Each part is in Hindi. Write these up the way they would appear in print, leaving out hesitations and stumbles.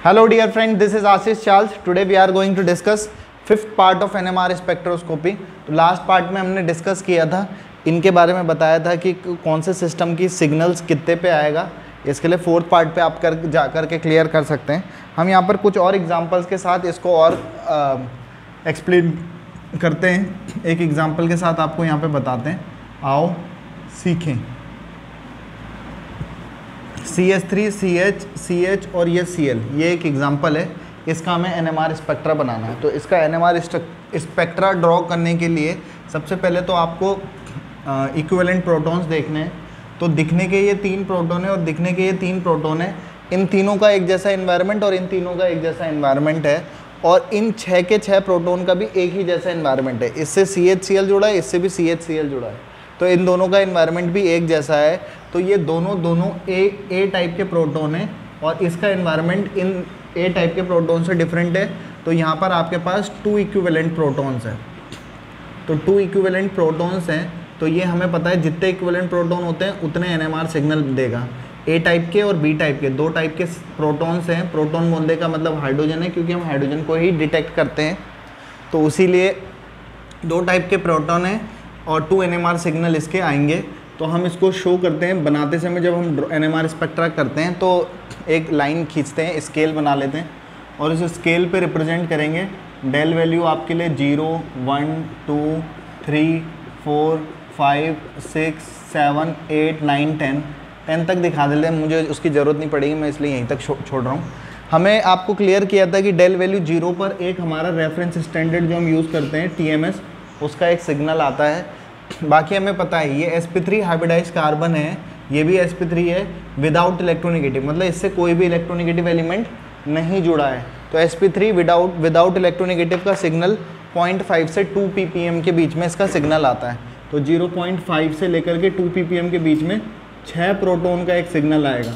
Hello dear friend, this is Ashish Charles. Today we are going to discuss fifth part of NMR spectroscopy. तो लास्ट पार्ट में हमने डिस्कस किया था, इनके बारे में बताया था कि कौन से सिस्टम की सिग्नल्स कितने पे आएगा। इसके लिए फोर्थ पार्ट पे आप जा कर के क्लियर कर सकते हैं। हम यहाँ पर कुछ और एग्जांपल्स के साथ इसको और एक्सप्लेन करते हैं। एक एग्जांपल के साथ आपको यहाँ पे बताते हैं, आओ सीखें। CH3, CH, CH और ये Cl, ये एक एग्जांपल है। इसका हमें NMR स्पेक्ट्रा बनाना है। तो इसका NMR स्पेक्ट्रा ड्रॉ करने के लिए सबसे पहले तो आपको इक्विवेलेंट प्रोटॉन्स देखने हैं। तो दिखने के ये 3 प्रोटॉन है और दिखने के ये 3 प्रोटॉन है। इन तीनों का एक जैसा एनवायरनमेंट और इन तीनों का एक जैसा एनवायरनमेंट है, और इन 6 के 6 प्रोटॉन का भी एक ही जैसा एनवायरनमेंट है। इससे CHCl जुड़ा है, इससे भी CHCl जुड़ा है, तो इन दोनों का एनवायरनमेंट भी एक जैसा है। तो ये दोनों ए टाइप के प्रोटॉन हैं और इसका एनवायरनमेंट इन ए टाइप के प्रोटॉन से डिफरेंट है। तो यहाँ पर आपके पास 2 इक्विवेलेंट प्रोटॉन्स हैं। तो 2 इक्विवेलेंट प्रोटॉन्स हैं, तो ये हमें पता है जितने इक्विवेलेंट प्रोटॉन होते हैं उतने NMR सिग्नल देगा। ए टाइप के और बी टाइप के 2 टाइप के प्रोटॉन्स हैं। प्रोटॉन बोलने का मतलब हाइड्रोजन है, क्योंकि हम हाइड्रोजन को ही डिटेक्ट करते हैं। तो इसीलिए 2 टाइप के प्रोटॉन हैं और 2 NMR सिग्नल इसके आएंगे। तो हम इसको शो करते हैं बनाते समय, जब हम NMR स्पेक्ट्रा करते हैं तो एक लाइन खींचते हैं, स्केल बना लेते हैं और इस स्केल पे रिप्रेजेंट करेंगे। डेल वैल्यू आपके लिए 0, 1, 2, 3, 4, 5, 6, 7, 8, 9, 10 तक दिखा देते हैं। मुझे उसकी ज़रूरत नहीं पड़ेगी, मैं इसलिए यहीं तक छोड़ रहा हूँ। हमें आपको क्लियर किया था कि डेल वैल्यू 0 पर एक हमारा रेफरेंस स्टैंडर्ड जो हम यूज़ करते हैं TMS, उसका एक सिग्नल आता है। बाकी हमें पता है ये sp3 हाइब्रिडाइज कार्बन है, ये भी sp3 है विदाउट इलेक्ट्रोनेगेटिव, मतलब इससे कोई भी इलेक्ट्रोनेगेटिव एलिमेंट नहीं जुड़ा है। तो sp3 विदाउट इलेक्ट्रोनेगेटिव का सिग्नल 0.5 से 2 ppm के बीच में इसका सिग्नल आता है। तो 0.5 से लेकर के 2 ppm के बीच में 6 प्रोटॉन का एक सिग्नल आएगा,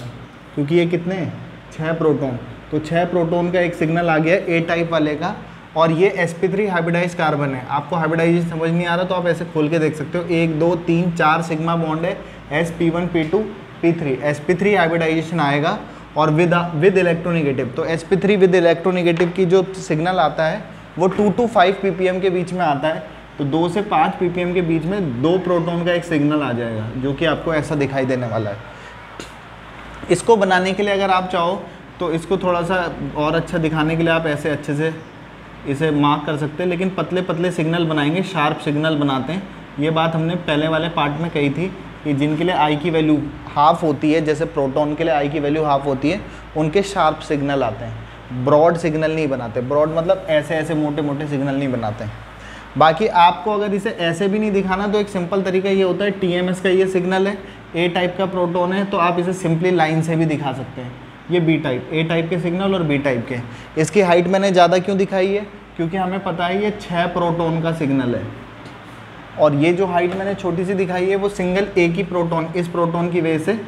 क्योंकि ये कितने हैं 6 प्रोटॉन। तो 6 प्रोटॉन का एक सिग्नल आ गया ए टाइप वाले का, और ये sp3 हाइब्रिडाइज कार्बन है। आपको हाइब्रिडाइजेशन समझ नहीं आ रहा तो आप ऐसे खोल के देख सकते हो, 1, 2, 3, 4 सिग्मा बॉन्ड है, sp1, p2, p3। sp3 hybridisation आएगा और विद इलेक्ट्रोनेगेटिव। तो sp3 विद इलेक्ट्रोनेगेटिव की जो सिग्नल आता है वो 2 to 5 ppm के बीच में आता है। तो 2 से 5 ppm के बीच में 2 प्रोटॉन का एक सिग्नल आ जाएगा, जो कि आपको ऐसा दिखाई देने वाला है। इसको बनाने के लिए अगर आप चाहो तो इसको थोड़ा सा और अच्छा दिखाने के लिए आप ऐसे अच्छे से इसे मार्क कर सकते हैं, लेकिन पतले पतले सिग्नल बनाएंगे, शार्प सिग्नल बनाते हैं। ये बात हमने पहले वाले पार्ट में कही थी कि जिनके लिए I की वैल्यू हाफ होती है, जैसे प्रोटॉन के लिए I की वैल्यू हाफ होती है, उनके शार्प सिग्नल आते हैं, ब्रॉड सिग्नल नहीं बनाते। ब्रॉड मतलब ऐसे ऐसे मोटे मोटे सिग्नल नहीं बनाते हैं। बाकी आपको अगर इसे ऐसे भी नहीं दिखाना तो एक सिंपल तरीका ये होता है, TMS का ये सिग्नल है, ए टाइप का प्रोटॉन है, तो आप इसे सिंपली लाइन से भी दिखा सकते हैं। ये बी टाइप, ए टाइप के सिग्नल और बी टाइप के। इसकी हाइट मैंने ज़्यादा क्यों दिखाई है, क्योंकि हमें पता है ये 6 प्रोटॉन का सिग्नल है, और ये जो हाइट मैंने छोटी सी दिखाई है वो सिंगल एक ही प्रोटॉन, इस प्रोटॉन की वजह से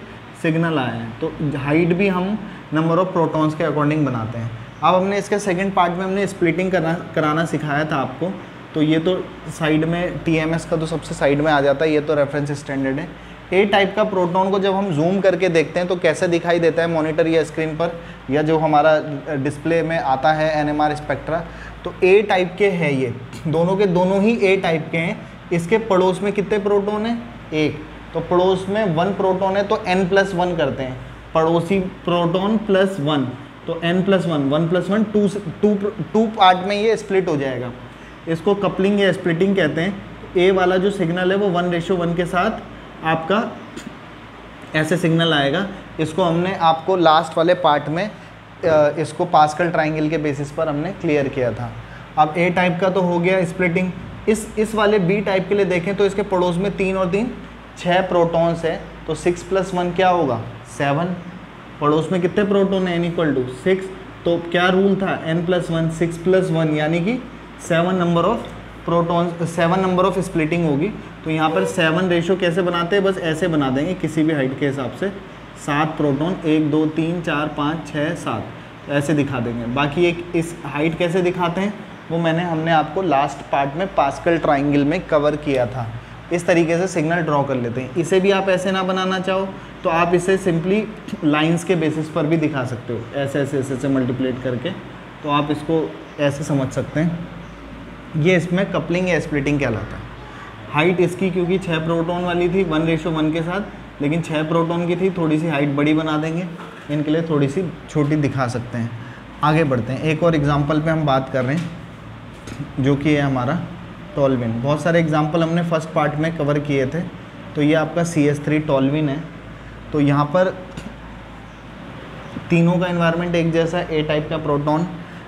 सिग्नल आया है। तो हाइट भी हम नंबर ऑफ प्रोटॉन्स के अकॉर्डिंग बनाते हैं। अब हमने इसके सेकंड पार्ट में हमने स्प्लिटिंग कराना सिखाया था आपको। तो ये तो साइड में TMS का तो सबसे साइड में आ जाता है, ये तो रेफरेंस स्टैंडर्ड है। ए टाइप का प्रोटॉन को जब हम जूम करके देखते हैं तो कैसे दिखाई देता है मॉनिटर या स्क्रीन पर, या जो हमारा डिस्प्ले में आता है NMR स्पेक्ट्रा। तो ए टाइप के हैं ये, दोनों के दोनों ही ए टाइप के हैं। इसके पड़ोस में कितने प्रोटॉन हैं, 1। तो पड़ोस में 1 प्रोटॉन है तो n+1 करते हैं, पड़ोसी प्रोटॉन +1, तो n+1, 1+1, 2 पार्ट में ये स्प्लिट हो जाएगा। इसको कपलिंग या स्प्लिटिंग कहते हैं। ए वाला जो सिग्नल है वो 1:1 के साथ आपका ऐसे सिग्नल आएगा। इसको हमने आपको लास्ट वाले पार्ट में इसको पास्कल ट्राइंगल के बेसिस पर हमने क्लियर किया था। अब ए टाइप का तो हो गया स्प्लिटिंग। इस वाले बी टाइप के लिए देखें तो इसके पड़ोस में 3 और 3 6 प्रोटॉन्स है, तो 6+1 क्या होगा 7। पड़ोस में कितने प्रोटॉन है, n=6। तो क्या रूल था, n+1, 6+1 यानी कि 7 number of protons, 7 number of splitting होगी। तो यहाँ पर 7 रेशो कैसे बनाते हैं, बस ऐसे बना देंगे किसी भी हाइट के हिसाब से। 7 प्रोटॉन, 1, 2, 3, 4, 5, 6, 7 ऐसे दिखा देंगे। बाकी एक इस हाइट कैसे दिखाते हैं वो हमने आपको लास्ट पार्ट में पास्कल ट्राइंगल में कवर किया था। इस तरीके से सिग्नल ड्रॉ कर लेते हैं। इसे भी आप ऐसे ना बनाना चाहो तो आप इसे सिंपली लाइंस के बेसिस पर भी दिखा सकते हो, ऐसे ऐसे ऐसे ऐसे मल्टीप्लेट करके, तो आप इसको ऐसे समझ सकते हैं। ये इसमें कपलिंग या स्प्लिटिंग कहलाता है। हाइट इसकी क्योंकि 6 प्रोटॉन वाली थी 1:1 के साथ, लेकिन 6 प्रोटॉन की थी, थोड़ी सी हाइट बड़ी बना देंगे, इनके लिए थोड़ी सी छोटी दिखा सकते हैं। आगे बढ़ते हैं, एक और एग्जांपल पे हम बात कर रहे हैं जो कि है हमारा टॉल्विन। बहुत सारे एग्जांपल हमने फर्स्ट पार्ट में कवर किए थे। तो ये आपका CH3 टॉल्विन है। तो यहाँ पर तीनों का एनवायरनमेंट एक जैसा, ए टाइप का प्रोटॉन,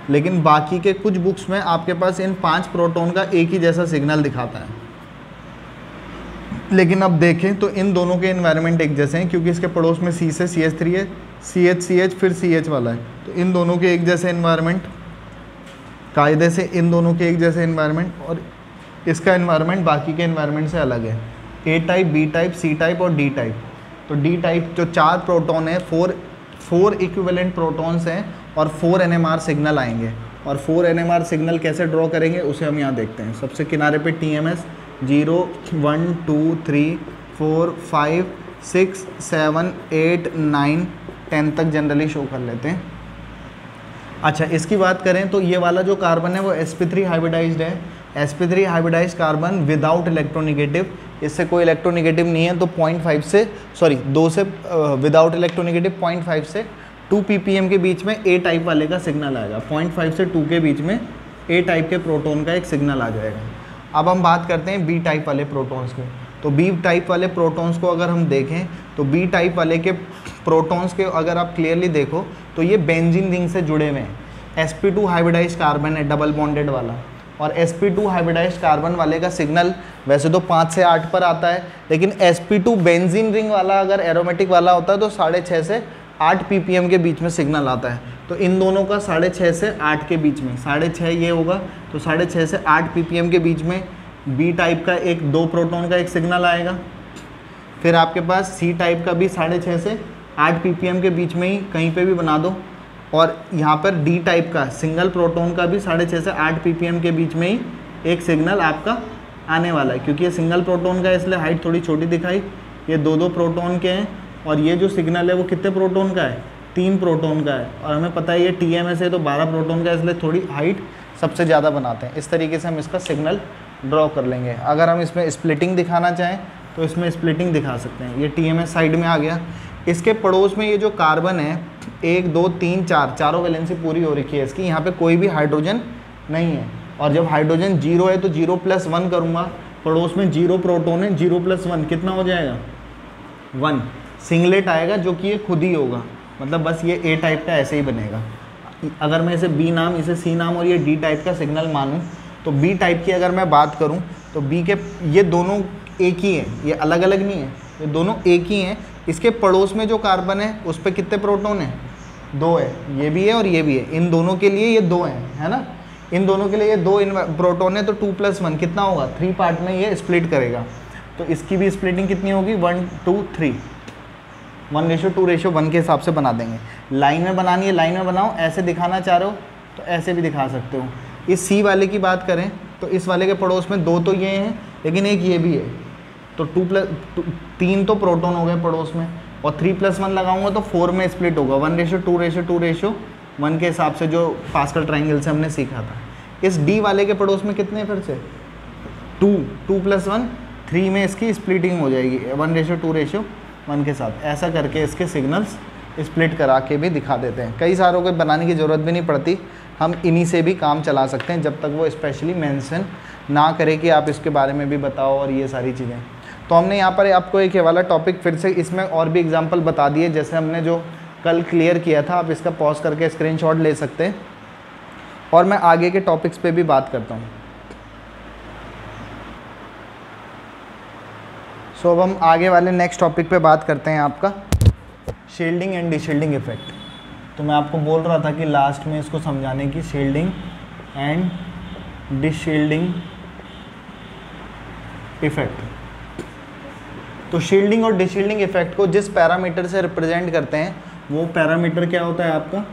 लेकिन बाकी के कुछ बुक्स में आपके पास इन 5 प्रोटॉन का एक ही जैसा सिग्नल दिखाता है। लेकिन अब देखें तो इन दोनों के एनवायरनमेंट एक जैसे हैं, क्योंकि इसके पड़ोस में C से CH3 है, CH फिर CH वाला है, तो इन दोनों के एक जैसे एनवायरनमेंट, कायदे से इन दोनों के एक जैसे एनवायरनमेंट, और इसका एनवायरनमेंट बाकी के एनवायरनमेंट से अलग है। A type, B type, C type और डी टाइप। तो डी टाइप जो 4 प्रोटॉन है, 4 इक्विवेलेंट प्रोटॉन्स हैं और 4 NMR सिग्नल आएंगे। और 4 NMR सिग्नल कैसे ड्रॉ करेंगे उसे हम यहाँ देखते हैं। सबसे किनारे पे TMS 0 1 2 3 4 5 6 7 8 9 10 तक जनरली शो कर लेते हैं। अच्छा, इसकी बात करें तो ये वाला जो कार्बन है वो sp3 हाइब्रिडाइज्ड है। sp3 hybridised carbon without electronegative, इससे कोई इलेक्ट्रोनिगेटिव नहीं है, तो 0.5 से 2 से विदाउट इलेक्ट्रोनिगेटिव 0.5 से 2 ppm के बीच में ए टाइप वाले का सिग्नल आएगा। 0.5 से 2 के बीच में ए टाइप के प्रोटॉन का एक सिग्नल आ जाएगा। अब हम बात करते हैं बी टाइप वाले प्रोटॉन्स की। तो बी टाइप वाले प्रोटॉन्स को अगर हम देखें तो बी टाइप वाले के प्रोटॉन्स के अगर आप क्लियरली देखो तो ये बेंजीन रिंग से जुड़े हुए हैं। sp2 हाइब्रिडाइज्ड कार्बन है, डबल बॉन्डेड वाला, और sp2 हाइब्रिडाइज्ड कार्बन वाले का सिग्नल वैसे तो 5 से 8 पर आता है, लेकिन sp2 बेंजीन रिंग वाला अगर एरोमेटिक वाला होता है तो 6.5 से 8 ppm के बीच में सिग्नल आता है। तो इन दोनों का 6.5 से 8 के बीच में, 6.5 ये होगा तो 6.5 से 8 ppm के बीच में बी टाइप का 2 प्रोटॉन का एक सिग्नल आएगा। फिर आपके पास सी टाइप का भी 6.5 से 8 ppm के बीच में ही कहीं पे भी बना दो, और यहाँ पर डी टाइप का सिंगल प्रोटॉन का भी 6.5 से 8 ppm के बीच में ही एक सिग्नल आपका आने वाला है। क्योंकि ये सिंगल प्रोटॉन का है इसलिए हाइट थोड़ी छोटी दिखाई, ये 2 प्रोटॉन के हैं, और ये जो सिग्नल है वो कितने प्रोटॉन का है, 3 प्रोटॉन का है, और हमें पता है ये TMS है तो 12 प्रोटॉन का है, इसलिए थोड़ी हाइट सबसे ज़्यादा बनाते हैं। इस तरीके से हम इसका सिग्नल ड्रॉ कर लेंगे। अगर हम इसमें स्प्लिटिंग दिखाना चाहें तो इसमें स्प्लिटिंग दिखा सकते हैं। ये TMS साइड में आ गया। इसके पड़ोस में ये जो कार्बन है 1 2 3 4 चारों वैलेंसी पूरी हो रखी है इसकी, यहाँ पे कोई भी हाइड्रोजन नहीं है, और जब हाइड्रोजन 0 है तो 0+1 करूँगा, पड़ोस में 0 प्रोटॉन है, 0+1 कितना हो जाएगा 1, सिंगलेट आएगा जो कि ये खुद ही होगा, मतलब बस ये ए टाइप का ऐसे ही बनेगा। अगर मैं इसे बी नाम, इसे सी नाम और ये डी टाइप का सिग्नल मानूं, तो बी टाइप की अगर मैं बात करूं तो बी के ये दोनों एक ही हैं, ये अलग अलग नहीं है, ये दोनों एक ही हैं। इसके पड़ोस में जो कार्बन है उस पर कितने प्रोटॉन है, 2 है, ये भी है और ये भी है, इन दोनों के लिए ये 2 हैं, है ना, इन दोनों के लिए ये 2 प्रोटॉन है, तो 2+1 कितना होगा, 3 पार्ट में ये स्प्लिट करेगा। तो इसकी भी स्प्लिटिंग कितनी होगी 1 2 3, 1:2:1 के हिसाब से बना देंगे। लाइन में बनानी है, लाइन में बनाओ, ऐसे दिखाना चाह रहे हो तो ऐसे भी दिखा सकते हो। इस सी वाले की बात करें तो इस वाले के पड़ोस में 2 तो ये हैं, लेकिन एक ये भी है, तो 3 तो प्रोटॉन हो गए पड़ोस में, और 3+1 लगाऊंगा तो 4 में स्प्लिट होगा, 1:2:2:1 के हिसाब से जो पास्कल ट्राइंगल से हमने सीखा था। इस डी वाले के पड़ोस में कितने फिर से 2+1 3 में इसकी स्प्लिटिंग हो जाएगी 1:2:1 के साथ। ऐसा करके इसके सिग्नल्स स्प्लिट करा के भी दिखा देते हैं। कई सारों को बनाने की ज़रूरत भी नहीं पड़ती, हम इन्हीं से भी काम चला सकते हैं जब तक वो स्पेशली मेंशन ना करे कि आप इसके बारे में भी बताओ और ये सारी चीज़ें। तो हमने यहाँ पर आपको एक ये वाला टॉपिक फिर से इसमें और भी एग्जांपल बता दिए, जैसे हमने जो कल क्लियर किया था। आप इसका पॉज करके स्क्रीनशॉट ले सकते हैं, और मैं आगे के टॉपिक्स पे भी बात करता हूँ। सो अब हम आगे वाले नेक्स्ट टॉपिक पे बात करते हैं, आपका शील्डिंग एंड डिशील्डिंग इफेक्ट। तो मैं आपको बोल रहा था कि लास्ट में इसको समझाने की शील्डिंग एंड डिशील्डिंग इफेक्ट। तो शील्डिंग और डिशील्डिंग इफेक्ट को जिस पैरामीटर से रिप्रेजेंट करते हैं वो पैरामीटर क्या होता है आपका,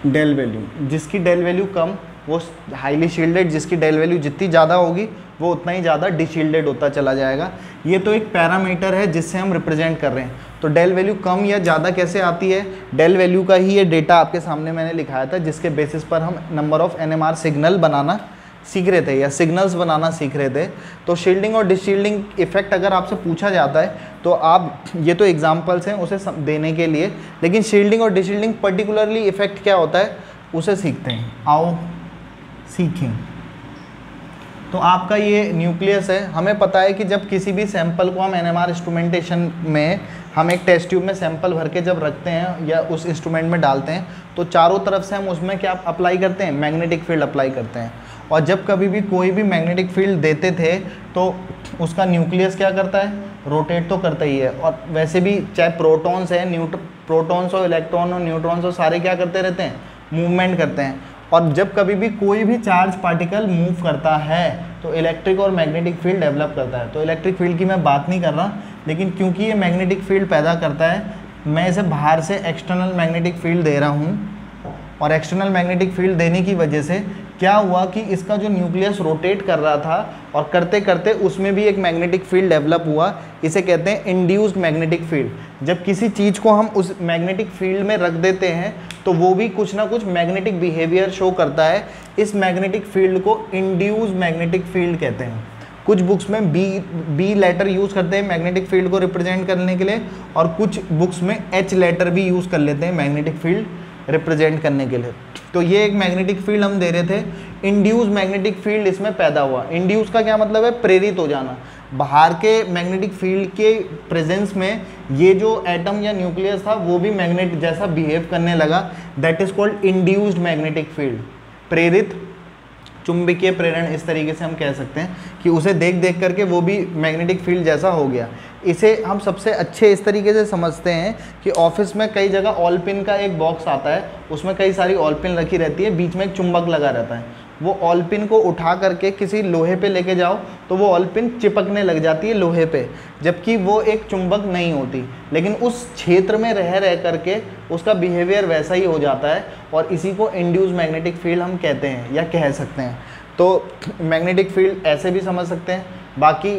डेल वैल्यू। जिसकी डेल वैल्यू कम वो हाईली शील्डेड, जिसकी डेल वैल्यू जितनी ज़्यादा होगी वो उतना ही ज़्यादा डिशील्डेड होता चला जाएगा। ये तो एक पैरामीटर है जिससे हम रिप्रेजेंट कर रहे हैं। तो डेल वैल्यू कम या ज़्यादा कैसे आती है, डेल वैल्यू का ही ये डेटा आपके सामने मैंने लिखाया था, जिसके बेसिस पर हम नंबर ऑफ NMR सिग्नल बनाना सीख रहे थे या सिग्नल्स बनाना सीख रहे थे। तो शील्डिंग और डिशील्डिंग इफेक्ट अगर आपसे पूछा जाता है तो आप, ये तो एग्जांपल्स हैं उसे देने के लिए, लेकिन शील्डिंग और डिशील्डिंग पर्टिकुलरली इफेक्ट क्या होता है उसे सीखते हैं। आओ सीखें। तो आपका ये न्यूक्लियस है। हमें पता है कि जब किसी भी सैंपल को हम NMR इंस्ट्रूमेंटेशन में, हम एक टेस्ट ट्यूब में सैंपल भर के जब रखते हैं या उस इंस्ट्रूमेंट में डालते हैं तो चारों तरफ से हम उसमें क्या अप्लाई करते हैं, मैग्नेटिक फील्ड अप्लाई करते हैं। और जब कभी भी कोई भी मैग्नेटिक फील्ड देते थे तो उसका न्यूक्लियस क्या करता है, रोटेट तो करता ही है। और वैसे भी चाहे प्रोटॉन्स है, प्रोटॉन्स और इलेक्ट्रॉन और न्यूट्रॉन्स और सारे क्या करते रहते हैं, मूवमेंट करते हैं। और जब कभी भी कोई भी चार्ज पार्टिकल मूव करता है तो इलेक्ट्रिक और मैग्नेटिक फील्ड डेवलप करता है। तो इलेक्ट्रिक फील्ड की मैं बात नहीं कर रहा, लेकिन क्योंकि ये मैग्नेटिक फील्ड पैदा करता है, मैं इसे बाहर से एक्सटर्नल मैग्नेटिक फील्ड दे रहा हूँ। और एक्सटर्नल मैग्नेटिक फील्ड देने की वजह से क्या हुआ कि इसका जो न्यूक्लियस रोटेट कर रहा था और करते करते उसमें भी एक मैग्नेटिक फील्ड डेवलप हुआ। इसे कहते हैं इंड्यूस्ड मैग्नेटिक फील्ड। जब किसी चीज़ को हम उस मैग्नेटिक फील्ड में रख देते हैं तो वो भी कुछ ना कुछ मैग्नेटिक बिहेवियर शो करता है। इस मैग्नेटिक फील्ड को इंड्यूस्ड मैग्नेटिक फील्ड कहते हैं। कुछ बुक्स में बी लेटर यूज़ करते हैं मैग्नेटिक फील्ड को रिप्रेजेंट करने के लिए, और कुछ बुक्स में H लेटर भी यूज़ कर लेते हैं मैग्नेटिक फील्ड रिप्रेजेंट करने के लिए। तो ये एक मैग्नेटिक फील्ड हम दे रहे थे, इंड्यूस मैग्नेटिक फील्ड इसमें पैदा हुआ। इंड्यूस का क्या मतलब है, प्रेरित हो जाना। बाहर के मैग्नेटिक फील्ड के प्रेजेंस में ये जो एटम या न्यूक्लियस था वो भी मैग्नेट जैसा बिहेव करने लगा। That is called induced magnetic field. प्रेरित चुंबकीय प्रेरण, इस तरीके से हम कह सकते हैं कि उसे देख देख करके वो भी मैग्नेटिक फील्ड जैसा हो गया। इसे हम सबसे अच्छे इस तरीके से समझते हैं कि ऑफिस में कई जगह ऑल पिन का एक बॉक्स आता है, उसमें कई सारी ऑल पिन रखी रहती है, बीच में एक चुंबक लगा रहता है। वो ऑल पिन को उठा करके किसी लोहे पे लेके जाओ तो वो ऑल पिन चिपकने लग जाती है लोहे पे, जबकि वो एक चुंबक नहीं होती, लेकिन उस क्षेत्र में रह करके उसका बिहेवियर वैसा ही हो जाता है। और इसी को इंड्यूस मैग्नेटिक फील्ड हम कहते हैं या कह सकते हैं। तो मैग्नेटिक फील्ड ऐसे भी समझ सकते हैं। बाकी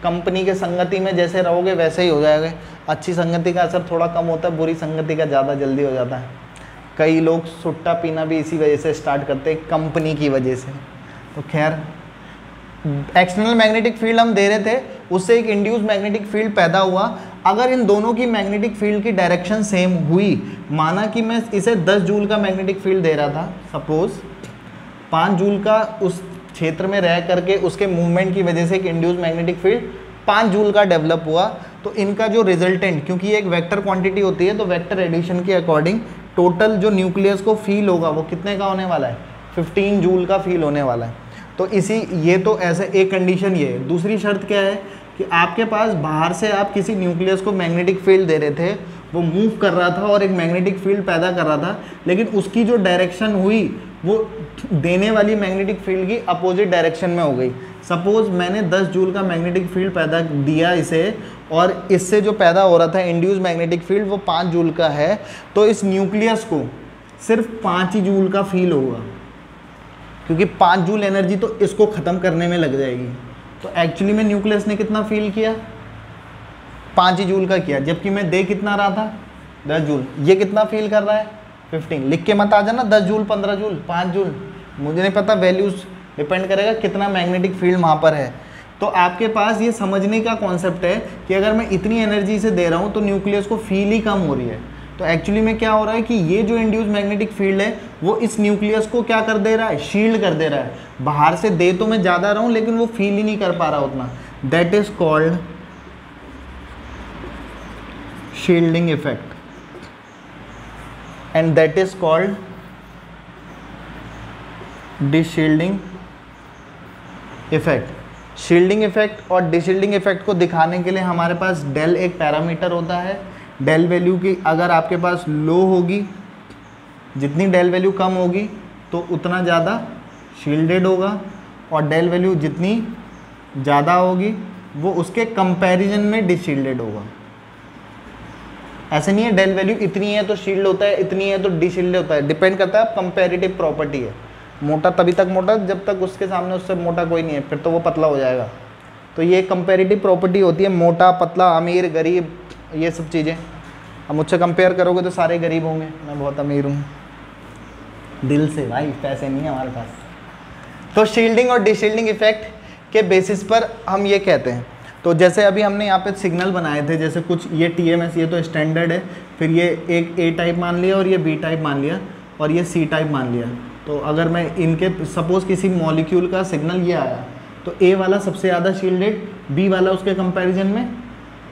कंपनी के संगति में जैसे रहोगे वैसे ही हो जाएगा। अच्छी संगति का असर थोड़ा कम होता है, बुरी संगति का ज़्यादा जल्दी हो जाता है। कई लोग सुट्टा पीना भी इसी वजह से स्टार्ट करते हैं, कंपनी की वजह से। तो खैर, एक्सटर्नल मैग्नेटिक फील्ड हम दे रहे थे, उससे एक इंड्यूस मैग्नेटिक फील्ड पैदा हुआ। अगर इन दोनों की मैग्नेटिक फील्ड की डायरेक्शन सेम हुई, माना कि मैं इसे 10 जूल का मैग्नेटिक फील्ड दे रहा था, सपोज 5 जूल का उस क्षेत्र में रह करके उसके मूवमेंट की वजह से एक इंड्यूस मैग्नेटिक फील्ड 5 जूल का डेवलप हुआ, तो इनका जो रिजल्टेंट, क्योंकि ये एक वेक्टर क्वांटिटी होती है, तो वेक्टर एडिशन के अकॉर्डिंग टोटल जो न्यूक्लियस को फील होगा वो कितने का होने वाला है, 15 जूल का फील होने वाला है। तो ये तो ऐसे एक कंडीशन ये है। दूसरी शर्त क्या है कि आपके पास बाहर से आप किसी न्यूक्लियस को मैग्नेटिक फील्ड दे रहे थे, वो मूव कर रहा था और एक मैग्नेटिक फील्ड पैदा कर रहा था, लेकिन उसकी जो डायरेक्शन हुई वो देने वाली मैग्नेटिक फील्ड की अपोजिट डायरेक्शन में हो गई। सपोज मैंने 10 जूल का मैग्नेटिक फील्ड पैदा दिया इसे, और इससे जो पैदा हो रहा था इंड्यूस मैग्नेटिक फील्ड वो 5 जूल का है, तो इस न्यूक्लियस को सिर्फ 5 ही जूल का फील होगा, क्योंकि 5 जूल एनर्जी तो इसको ख़त्म करने में लग जाएगी। तो एक्चुअली में न्यूक्लियस ने कितना फील किया, 5 ही जूल का किया, जबकि मैं दे कितना रहा था, 10 जूल। ये कितना फील कर रहा है, 15। लिख के मत आ जाना 10 जूल, 15 जूल, 5 जूल, मुझे नहीं पता, वैल्यूज डिपेंड करेगा कितना मैग्नेटिक फील्ड वहाँ पर है। तो आपके पास ये समझने का कॉन्सेप्ट है कि अगर मैं इतनी एनर्जी से दे रहा हूँ तो न्यूक्लियस को फील ही कम हो रही है। तो एक्चुअली में क्या हो रहा है कि ये जो इंड्यूस मैग्नेटिक फील्ड है वो इस न्यूक्लियस को क्या कर दे रहा है, शील्ड कर दे रहा है। बाहर से दे तो मैं ज़्यादा रहा हूँ लेकिन वो फील ही नहीं कर पा रहा उतना। That is called shielding effect, and that is called deshielding effect. Shielding effect और डिशील्डिंग इफेक्ट को दिखाने के लिए हमारे पास डेल एक पैरामीटर होता है। डेल वैल्यू की अगर आपके पास लो होगी, जितनी डेल वैल्यू कम होगी तो उतना ज़्यादा शील्डेड होगा, और डेल वैल्यू जितनी ज़्यादा होगी वो उसके कंपैरिजन में डिशील्डेड होगा। ऐसे नहीं है डेल वैल्यू इतनी है तो शील्ड होता है, इतनी है तो डिशील्ड होता है, डिपेंड करता है कंपैरेटिव प्रॉपर्टी है। मोटा तभी तक मोटा जब तक उसके सामने उससे मोटा कोई नहीं है, फिर तो वो पतला हो जाएगा। तो ये कंपेरेटिव प्रॉपर्टी होती है, मोटा पतला अमीर गरीब ये सब चीज़ें। अब मुझसे कंपेयर करोगे तो सारे गरीब होंगे, मैं बहुत अमीर हूँ दिल से भाई, पैसे नहीं है हमारे पास। तो शील्डिंग और डिशील्डिंग इफेक्ट के बेसिस पर हम ये कहते हैं। तो जैसे अभी हमने यहाँ पे सिग्नल बनाए थे, जैसे कुछ ये TMS ये तो स्टैंडर्ड है, फिर ये एक A टाइप मान लिया और ये B टाइप मान लिया और ये C टाइप मान लिया। तो अगर मैं इनके सपोज किसी मॉलिक्यूल का सिग्नल ये आया तो A वाला सबसे ज़्यादा शील्डेड, B वाला उसके कंपैरिजन में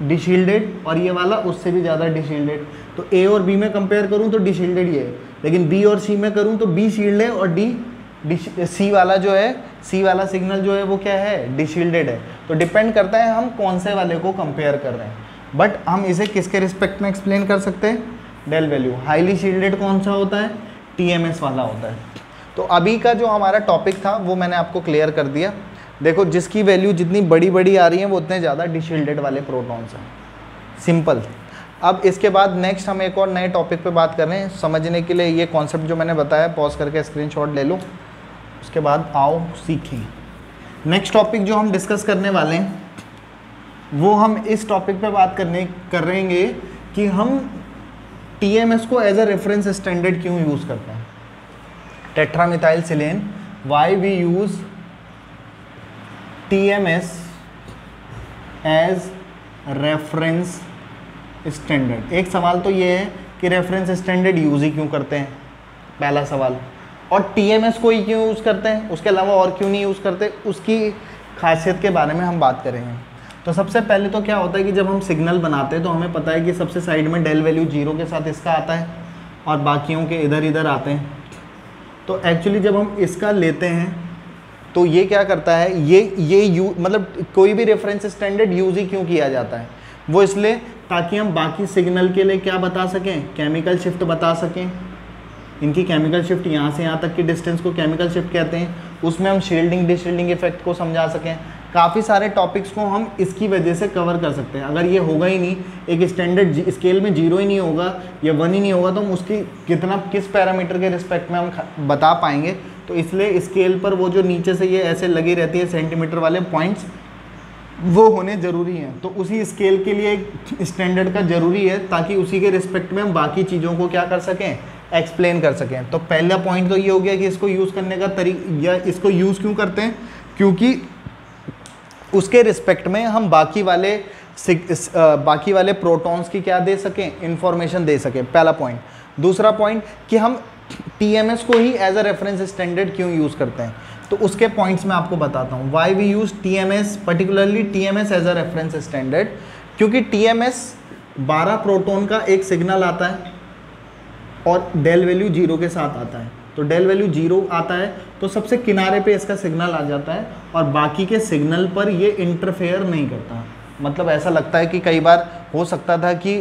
डिशील्डेड और ये वाला उससे भी ज़्यादा डिशील्डेड। तो A और B में कंपेयर करूँ तो डिशील्डेड ये है, लेकिन B और C में करूँ तो B शील्ड है और C वाला जो है, C वाला सिग्नल जो है वो क्या है, डिशील्डेड है। तो डिपेंड करता है हम कौन से वाले को कंपेयर कर रहे हैं। बट हम इसे किसके रिस्पेक्ट में एक्सप्लेन कर सकते हैं, डेल वैल्यू। हाईली शील्डेड कौन सा होता है, TMS वाला होता है। तो अभी का जो हमारा टॉपिक था वो मैंने आपको क्लियर कर दिया। देखो जिसकी वैल्यू जितनी बड़ी बड़ी आ रही है वो उतने ज़्यादा डिशील्डेड वाले प्रोटॉन्स हैं, सिंपल। अब इसके बाद नेक्स्ट हम एक और नए टॉपिक पे बात कर रहे हैं। समझने के लिए ये कॉन्सेप्ट जो मैंने बताया पॉज करके स्क्रीनशॉट ले लो, उसके बाद आओ सीखें। नेक्स्ट टॉपिक जो हम डिस्कस करने वाले हैं वो हम इस टॉपिक पे बात कर रहेंगे कि हम TMS को एज अ रेफरेंस स्टैंडर्ड क्यों यूज़ करते हैं। Tetramethylsilane, why we use TMS as reference standard. एक सवाल तो ये है कि रेफरेंस स्टैंडर्ड यूज़ ही क्यों करते हैं, पहला सवाल। और TMS को ही क्यों यूज़ करते हैं, उसके अलावा और क्यों नहीं यूज़ करते, उसकी खासियत के बारे में हम बात करेंगे। तो सबसे पहले तो क्या होता है कि जब हम सिग्नल बनाते हैं तो हमें पता है कि सबसे साइड में डेल वैल्यू 0 के साथ इसका आता है और बाकियों के इधर इधर आते हैं। तो एक्चुअली जब हम इसका लेते हैं तो ये क्या करता है, ये मतलब कोई भी रेफरेंस स्टैंडर्ड यूज़ ही क्यों किया जाता है, वो इसलिए ताकि हम बाकी सिग्नल के लिए क्या बता सकें, केमिकल शिफ्ट बता सकें। इनकी केमिकल शिफ्ट यहाँ से यहाँ तक की डिस्टेंस को केमिकल शिफ्ट कहते हैं। उसमें हम शील्डिंग डिशील्डिंग इफेक्ट को समझा सकें। काफ़ी सारे टॉपिक्स को हम इसकी वजह से कवर कर सकते हैं। अगर ये होगा ही नहीं, एक स्टैंडर्ड स्केल में 0 ही नहीं होगा या 1 ही नहीं होगा, तो हम उसकी किस पैरामीटर के रिस्पेक्ट में हम बता पाएंगे। तो इसलिए स्केल पर वो जो नीचे से ये ऐसे लगी रहती है सेंटीमीटर वाले पॉइंट्स, वो होने ज़रूरी हैं। तो उसी स्केल के लिए एक स्टैंडर्ड का ज़रूरी है ताकि उसी के रिस्पेक्ट में हम बाकी चीज़ों को क्या कर सकें, एक्सप्लेन कर सकें। तो पहला पॉइंट तो ये हो गया कि इसको यूज़ करने का तरीका, या इसको यूज़ क्यों करते हैं, क्योंकि उसके रिस्पेक्ट में हम बाकी वाले प्रोटॉन्स की क्या दे सकें, इंफॉर्मेशन दे सकें, पहला पॉइंट। दूसरा पॉइंट कि हम TMS को ही एज अ रेफरेंस स्टैंडर्ड क्यों यूज़ करते हैं, तो उसके पॉइंट्स मैं आपको बताता हूँ। Why we use TMS, particularly TMS as a reference standard, क्योंकि TMS 12 प्रोटॉन का एक सिग्नल आता है और डेल वैल्यू 0 के साथ आता है। तो डेल वैल्यू 0 आता है तो सबसे किनारे पे इसका सिग्नल आ जाता है और बाकी के सिग्नल पर ये इंटरफेयर नहीं करता। मतलब ऐसा लगता है कि कई बार हो सकता था कि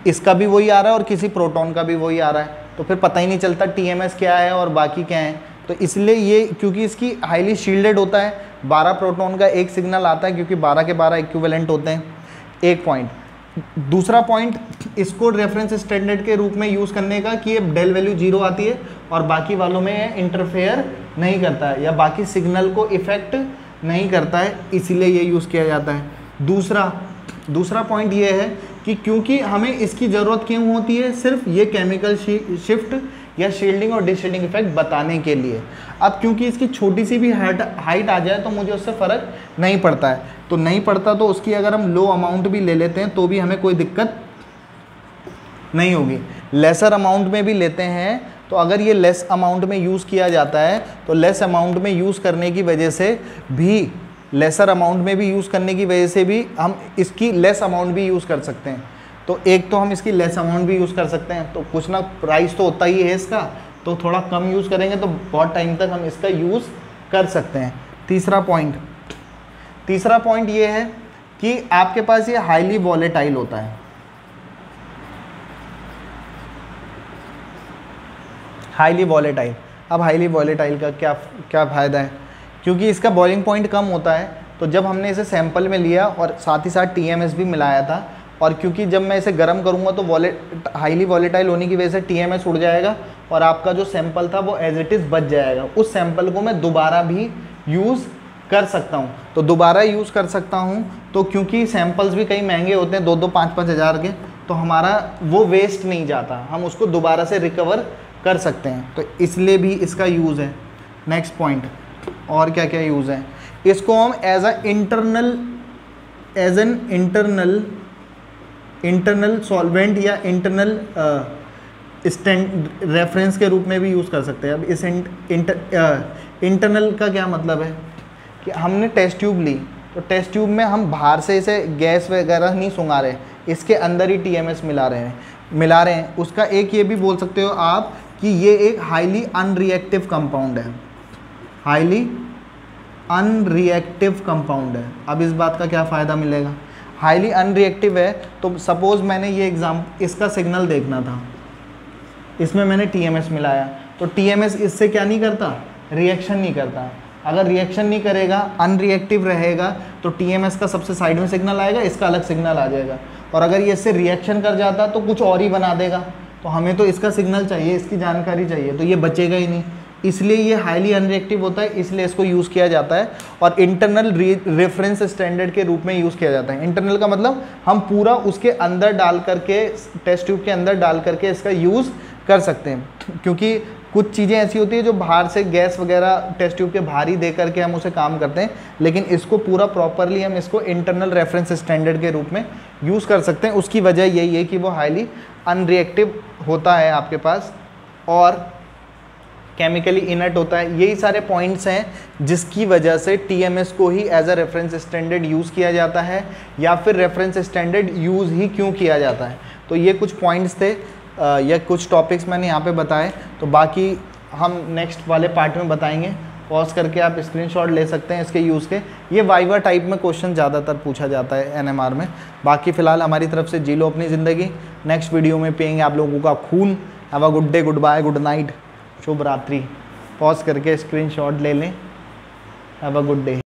इसका भी वही आ रहा है और किसी प्रोटॉन का भी वही आ रहा है, तो फिर पता ही नहीं चलता TMS क्या है और बाकी क्या है। तो इसलिए ये, क्योंकि इसकी हाईली शील्डेड होता है, 12 प्रोटॉन का एक सिग्नल आता है, क्योंकि 12 के 12 इक्विवेलेंट होते हैं। एक पॉइंट। दूसरा पॉइंट, इसको रेफरेंस स्टैंडर्ड के रूप में यूज़ करने का कि ये डेल वैल्यू 0 आती है और बाकी वालों में इंटरफेयर नहीं करता है या बाकी सिग्नल को इफेक्ट नहीं करता है, इसीलिए ये यूज़ किया जाता है। दूसरा पॉइंट ये है कि क्योंकि हमें इसकी ज़रूरत क्यों होती है, सिर्फ ये केमिकल शिफ्ट या शील्डिंग और डिशील्डिंग इफेक्ट बताने के लिए। अब क्योंकि इसकी छोटी सी भी हाइट आ जाए तो मुझे उससे फ़र्क नहीं पड़ता है, तो नहीं पड़ता तो उसकी अगर हम लो अमाउंट भी ले लेते हैं तो भी हमें कोई दिक्कत नहीं होगी। लेसर अमाउंट में भी लेते हैं तो अगर ये लेस अमाउंट में यूज़ किया जाता है तो लेस अमाउंट में यूज़ करने की वजह से भी, लेसर अमाउंट में भी यूज़ करने की वजह से भी हम इसकी लेस अमाउंट भी यूज़ कर सकते हैं। तो एक तो हम इसकी लेस अमाउंट भी यूज़ कर सकते हैं, तो कुछ ना प्राइस तो होता ही है इसका, तो थोड़ा कम यूज़ करेंगे तो बहुत टाइम तक हम इसका यूज़ कर सकते हैं। तीसरा पॉइंट ये है कि आपके पास ये हाईली वॉलेटाइल होता है। हाईली वॉलेटाइल, अब हाईली वॉलेटाइल का क्या फ़ायदा है, क्योंकि इसका बॉइलिंग पॉइंट कम होता है। तो जब हमने इसे सैंपल में लिया और साथ ही साथ TMS भी मिलाया था और क्योंकि जब मैं इसे गर्म करूँगा तो हाईली वॉलेटाइल होने की वजह से TMS उड़ जाएगा और आपका जो सैंपल था वो एज इट इज़ बच जाएगा। उस सैंपल को मैं दोबारा भी यूज़ कर सकता हूँ। तो दोबारा यूज़ कर सकता हूँ तो क्योंकि सैंपल्स भी कई महंगे होते हैं 2-2, 5-5 हज़ार के, तो हमारा वो वेस्ट नहीं जाता, हम उसको दोबारा से रिकवर कर सकते हैं, तो इसलिए भी इसका यूज़ है। नेक्स्ट पॉइंट, और क्या क्या यूज़ है, इसको हम एज एन इंटरनल सॉल्वेंट या इंटरनल रेफरेंस के रूप में भी यूज़ कर सकते हैं। अब इस इंटरनल का क्या मतलब है कि हमने टेस्ट ट्यूब ली, तो टेस्ट ट्यूब में हम बाहर से इसे गैस वगैरह नहीं सुंघा रहे, इसके अंदर ही TMS मिला रहे हैं। उसका एक ये भी बोल सकते हो आप कि ये एक हाईली अनरिएक्टिव कंपाउंड है, हाईली अनरिएक्टिव कंपाउंड है। अब इस बात का क्या फ़ायदा मिलेगा, हाईली अनरिएक्टिव है तो सपोज़ मैंने ये इसका सिग्नल देखना था, इसमें मैंने TMS मिलाया, तो TMS इससे क्या नहीं करता, रिएक्शन नहीं करता। अगर रिएक्शन नहीं करेगा, अनरिएक्टिव रहेगा, तो TMS का सबसे साइड में सिग्नल आएगा, इसका अलग सिग्नल आ जाएगा। और अगर ये इससे रिएक्शन कर जाता तो कुछ और ही बना देगा, तो हमें तो इसका सिग्नल चाहिए, इसकी जानकारी चाहिए, तो ये बचेगा ही नहीं। इसलिए ये हाईली अनरिएक्टिव होता है, इसलिए इसको यूज़ किया जाता है और इंटरनल रेफरेंस स्टैंडर्ड के रूप में यूज़ किया जाता है। इंटरनल का मतलब हम पूरा उसके अंदर डाल करके, टेस्ट ट्यूब के अंदर डाल करके इसका यूज़ कर सकते हैं, क्योंकि कुछ चीज़ें ऐसी होती है जो बाहर से गैस वगैरह टेस्ट ट्यूब के बाहर ही दे करके हम उसे काम करते हैं, लेकिन इसको पूरा प्रॉपरली हम इसको इंटरनल रेफरेंस स्टैंडर्ड के रूप में यूज़ कर सकते हैं। उसकी वजह यही है कि वो हाईली अनरिएक्टिव होता है आपके पास और केमिकली इनर्ट होता है। यही सारे पॉइंट्स हैं जिसकी वजह से TMS को ही as a reference standard use किया जाता है, या फिर रेफरेंस स्टैंडर्ड यूज़ ही क्यों किया जाता है। तो ये कुछ पॉइंट्स थे या कुछ टॉपिक्स मैंने यहाँ पे बताए, तो बाकी हम नेक्स्ट वाले पार्ट में बताएंगे। पॉज करके आप स्क्रीनशॉट ले सकते हैं इसके यूज़ के। ये वाइवा टाइप में क्वेश्चन ज़्यादातर पूछा जाता है NMR में। बाकी फ़िलहाल हमारी तरफ से जी लो अपनी ज़िंदगी, नेक्स्ट वीडियो में पिएंगे आप लोगों का खून। Have a good day, goodbye, good night, शुभ रात्रि। पॉज करके स्क्रीनशॉट ले लें। Have a good day.